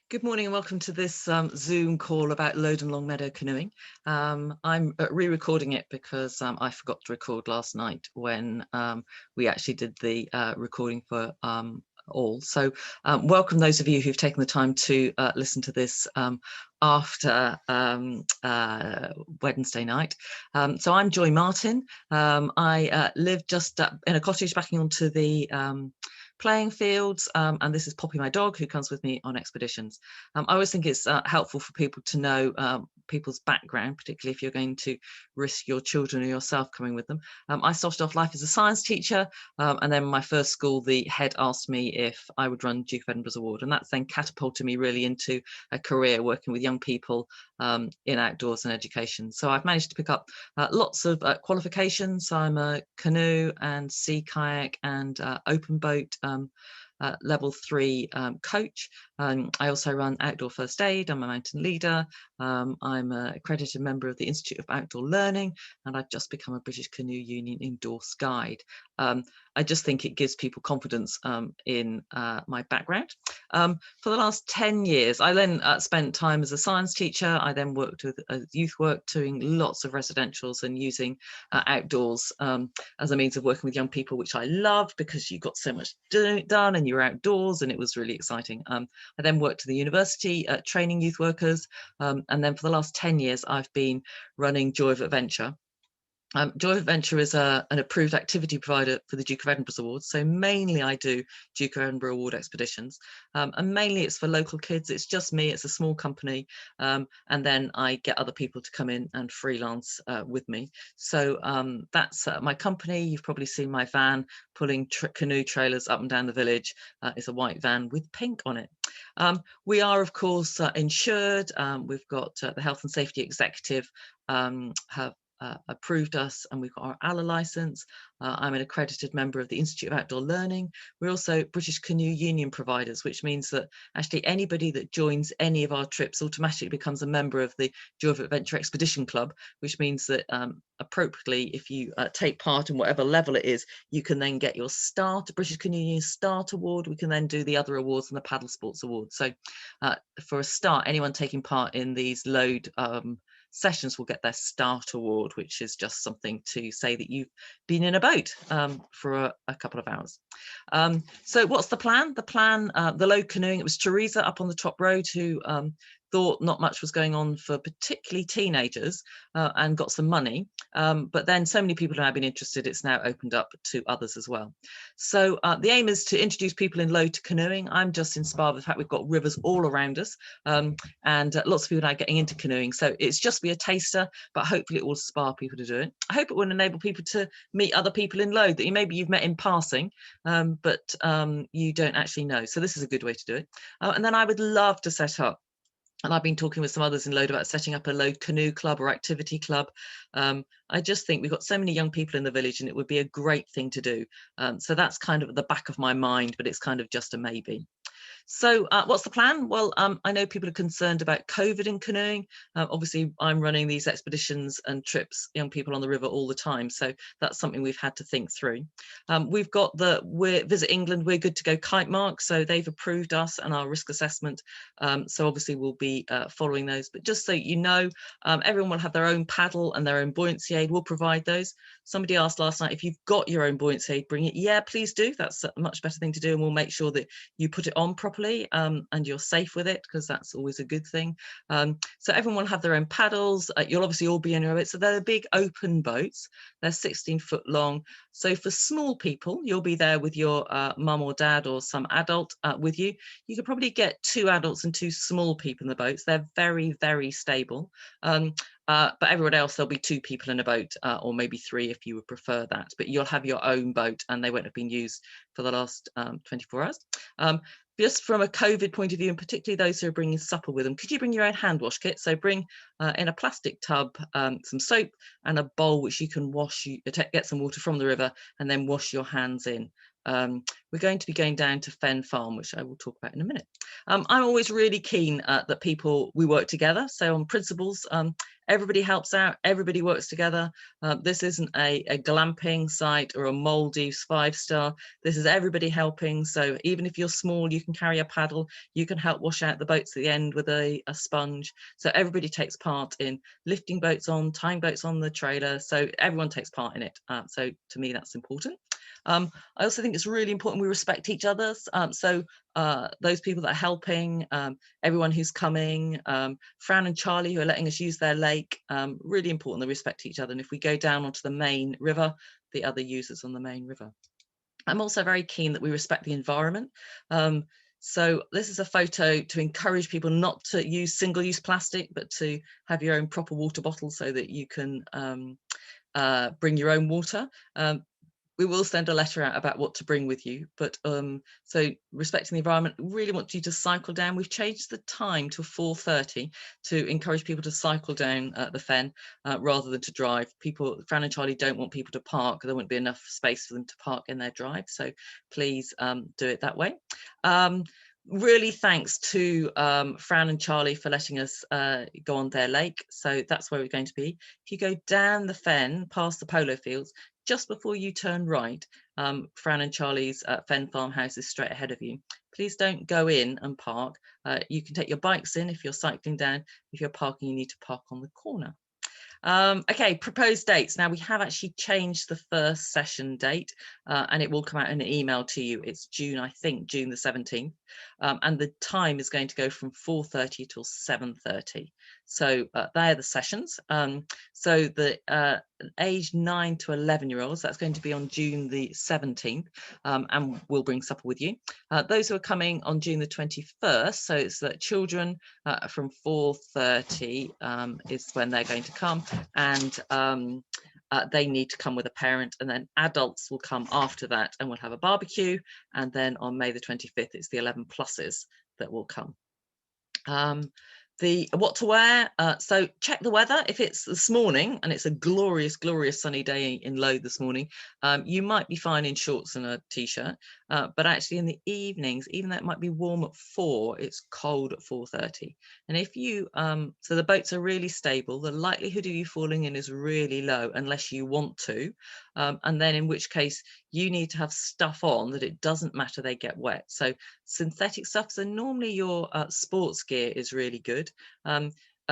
Good morning and welcome to this Zoom call about Lode and Long Meadow canoeing. I'm re-recording it because I forgot to record last night when we actually did the recording for all. So welcome those of you who've taken the time to listen to this after Wednesday night. So I'm Joy Martin. I live just in a cottage backing onto the playing fields, and this is Poppy, my dog, who comes with me on expeditions. I always think it's helpful for people to know people's background, particularly if you're going to risk your children or yourself coming with them. I started off life as a science teacher, and then my first school, the head asked me if I would run Duke of Edinburgh's Award, and that's then catapulted me really into a career working with young people in outdoors and education. So I've managed to pick up lots of qualifications. I'm a canoe and sea kayak and open boat level 3 coach. I also run outdoor first aid. I'm a mountain leader. I'm an accredited member of the Institute of Outdoor Learning, and I've just become a British Canoe Union endorsed guide. I just think it gives people confidence in my background. For the last 10 years, I then spent time as a science teacher. I then worked with youth work, doing lots of residentials and using outdoors as a means of working with young people, which I love because you got so much done and you're outdoors, and it was really exciting. I then worked at the university training youth workers, and then for the last 10 years I've been running Joy of Adventure. Joy of Adventure is an approved activity provider for the Duke of Edinburgh's Awards. So mainly I do Duke of Edinburgh Award expeditions, and mainly it's for local kids. It's just me, it's a small company, and then I get other people to come in and freelance with me. So that's my company. You've probably seen my van pulling canoe trailers up and down the village. It's a white van with pink on it. We are, of course, insured. We've got the Health and Safety Executive have approved us, and we've got our ALA license. I'm an accredited member of the Institute of Outdoor Learning. We're also British Canoe Union providers, which means that actually anybody that joins any of our trips automatically becomes a member of the Joy of Adventure Expedition Club, which means that appropriately, if you take part in whatever level it is, you can then get your British Canoe Union Start Award. We can then do the other awards and the Paddle Sports Award. So for a start, anyone taking part in these Lode sessions will get their Start Award, which is just something to say that you've been in a boat for a couple of hours. So what's the plan? The plan, the Lode canoeing, it was Teresa up on the top road who thought not much was going on for particularly teenagers and got some money. But then so many people have now been interested, it's now opened up to others as well. So the aim is to introduce people in Lode to canoeing. I'm just inspired by the fact we've got rivers all around us, and lots of people now getting into canoeing. So it's just be a taster, but hopefully it will inspire people to do it. I hope it will enable people to meet other people in Lode that maybe you've met in passing, but you don't actually know. So this is a good way to do it. And then I would love to set up, and I've been talking with some others in Lode about setting up a Lode canoe club or activity club. I just think we've got so many young people in the village and it would be a great thing to do. So that's kind of at the back of my mind, but it's kind of just a maybe. So what's the plan? Well, I know people are concerned about COVID in canoeing. Obviously, I'm running these expeditions and trips, young people on the river all the time. So that's something we've had to think through. We've got we're Visit England, we're good to go Kitemark. So they've approved us and our risk assessment. So obviously we'll be following those. But just so you know, everyone will have their own paddle and their own buoyancy aid. We'll provide those. Somebody asked last night, if you've got your own buoyancy aid, bring it. Yeah, please do. That's a much better thing to do. And we'll make sure that you put it on properly and you're safe with it, because that's always a good thing. So everyone will have their own paddles. You'll obviously all be in your boat. So they're big open boats. They're 16 foot long. So for small people, you'll be there with your mum or dad or some adult with you. You could probably get 2 adults and 2 small people in the boats. They're very, very stable. But everyone else, there'll be 2 people in a boat, or maybe 3 if you would prefer that. But you'll have your own boat and they won't have been used for the last 24 hours. Just from a COVID point of view, and particularly those who are bringing supper with them, could you bring your own hand wash kit? So bring in a plastic tub, some soap and a bowl which you can wash, get some water from the river and then wash your hands in. we're going to be going down to Fen Farm, which I will talk about in a minute. I'm always really keen that we work together. So on principles, everybody helps out, everybody works together. This isn't a glamping site or a Maldives 5-star. This is everybody helping. So even if you're small, you can carry a paddle, you can help wash out the boats at the end with a sponge. So everybody takes part in lifting boats on, tying boats on the trailer. So everyone takes part in it. So to me, that's important. I also think it's really important we respect each other's. Those people that are helping, everyone who's coming, Fran and Charlie who are letting us use their lake, really important they respect each other. And if we go down onto the main river, the other users on the main river. I'm also very keen that we respect the environment. So this is a photo to encourage people not to use single-use plastic, but to have your own proper water bottle so that you can bring your own water. We will send a letter out about what to bring with you, but so respecting the environment, really want you to cycle down. We've changed the time to 4:30 to encourage people to cycle down the Fen rather than to drive. Fran and Charlie don't want people to park. There won't be enough space for them to park in their drive, so please do it that way. Really thanks to Fran and Charlie for letting us go on their lake. So that's where we're going to be. If you go down the Fen past the polo fields, just before you turn right, Fran and Charlie's Fen farmhouse is straight ahead of you. Please don't go in and park. You can take your bikes in if you're cycling down. If you're parking, you need to park on the corner. Okay, proposed dates. Now we have actually changed the first session date and it will come out in an email to you. It's June, I think, June the 17th. And the time is going to go from 4:30 till 7:30. So they're the sessions. So the age 9 to 11-year-olds, that's going to be on June the 17th, and we'll bring supper with you. Those who are coming on June the 21st, so it's that children from 4:30 is when they're going to come, and they need to come with a parent, and then adults will come after that, and we'll have a barbecue, and then on May the 25th it's the 11 pluses that will come. The what to wear, so check the weather. If it's this morning and it's a glorious sunny day in Lode this morning, you might be fine in shorts and a t-shirt, but actually in the evenings, even though it might be warm at 4, it's cold at 4:30. And if you so the boats are really stable, the likelihood of you falling in is really low unless you want to, and then in which case you need to have stuff on that it doesn't matter they get wet. So synthetic stuff, so normally your sports gear is really good.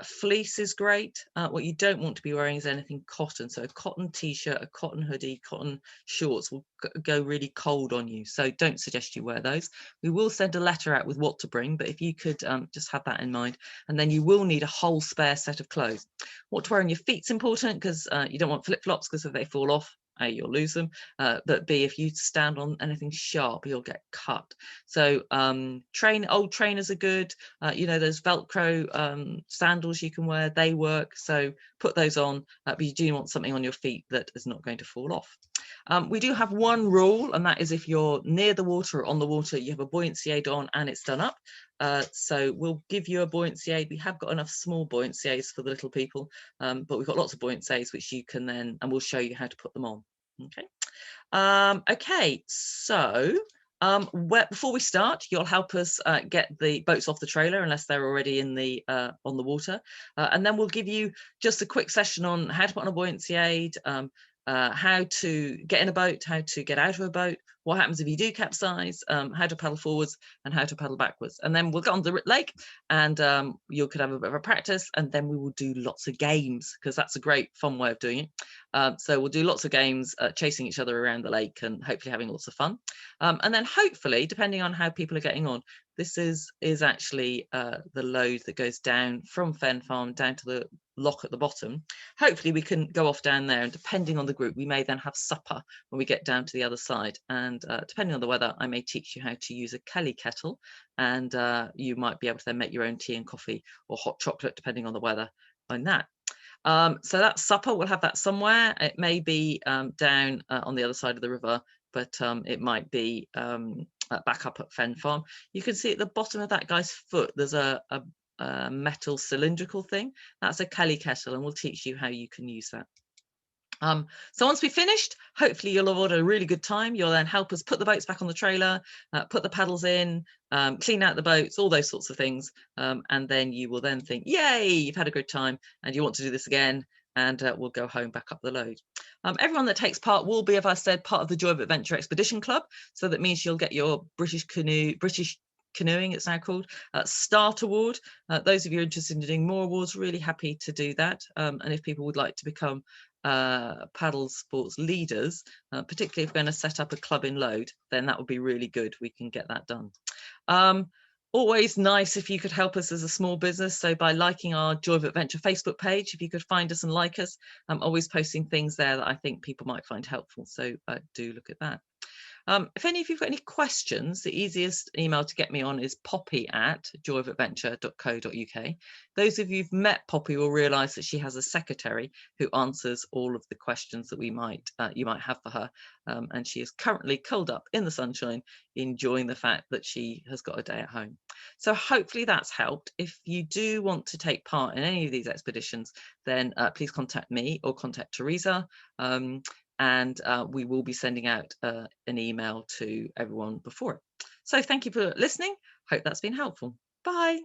Fleece is great. What you don't want to be wearing is anything cotton. So a cotton t-shirt, a cotton hoodie, cotton shorts will go really cold on you. So don't suggest you wear those. We will send a letter out with what to bring, but if you could just have that in mind. And then you will need a whole spare set of clothes. What to wear on your feet's important, because you don't want flip-flops, because if they fall off, A, you'll lose them, but B, if you stand on anything sharp, you'll get cut. So old trainers are good. You know, those Velcro sandals you can wear, they work. So put those on, but you do want something on your feet that is not going to fall off. We do have one rule, and that is if you're near the water or on the water, you have a buoyancy aid on and it's done up. So we'll give you a buoyancy aid. We have got enough small buoyancy aids for the little people, but we've got lots of buoyancy aids which you can then, and we'll show you how to put them on. Okay. Okay, so before we start, you'll help us get the boats off the trailer unless they're already in the on the water, and then we'll give you just a quick session on how to put on a buoyancy aid, how to get in a boat, how to get out of a boat, what happens if you do capsize, how to paddle forwards and how to paddle backwards. And then we'll go on the lake and you could have a bit of a practice, and then we will do lots of games, because that's a great fun way of doing it. So we'll do lots of games, chasing each other around the lake and hopefully having lots of fun. And then hopefully, depending on how people are getting on, this is actually the Lode that goes down from Fen Farm down to the lock at the bottom. Hopefully we can go off down there, and depending on the group, we may then have supper when we get down to the other side. And depending on the weather, I may teach you how to use a Kelly kettle, and you might be able to then make your own tea and coffee or hot chocolate, depending on the weather on that. So that's supper. We'll have that somewhere. It may be down on the other side of the river, but it might be back up at Fen Farm. You can see at the bottom of that guy's foot, there's a metal cylindrical thing. That's a Kelly kettle, and we'll teach you how you can use that. So once we've finished, hopefully you'll have had a really good time. You'll then help us put the boats back on the trailer, put the paddles in, clean out the boats, all those sorts of things. And then you will then think, yay, you've had a good time and you want to do this again. And we'll go home back up the Lode. Everyone that takes part will be, as I said, part of the Joy of Adventure Expedition Club. So that means you'll get your British Canoeing, it's now called, Start Award. Those of you interested in doing more awards, really happy to do that. And if people would like to become paddle sports leaders, particularly if we're going to set up a club in Lode, then that would be really good. We can get that done. Always nice if you could help us as a small business. So by liking our Joy of Adventure Facebook page, if you could find us and like us, I'm always posting things there that I think people might find helpful. So do look at that. If any of you've got any questions, the easiest email to get me on is poppy@joyofadventure.co.uk. Those of you who've met Poppy will realise that she has a secretary who answers all of the questions that you might have for her. And she is currently curled up in the sunshine, enjoying the fact that she has got a day at home. So hopefully that's helped. If you do want to take part in any of these expeditions, then please contact me or contact Teresa. And we will be sending out an email to everyone before it. So thank you for listening. Hope that's been helpful. Bye.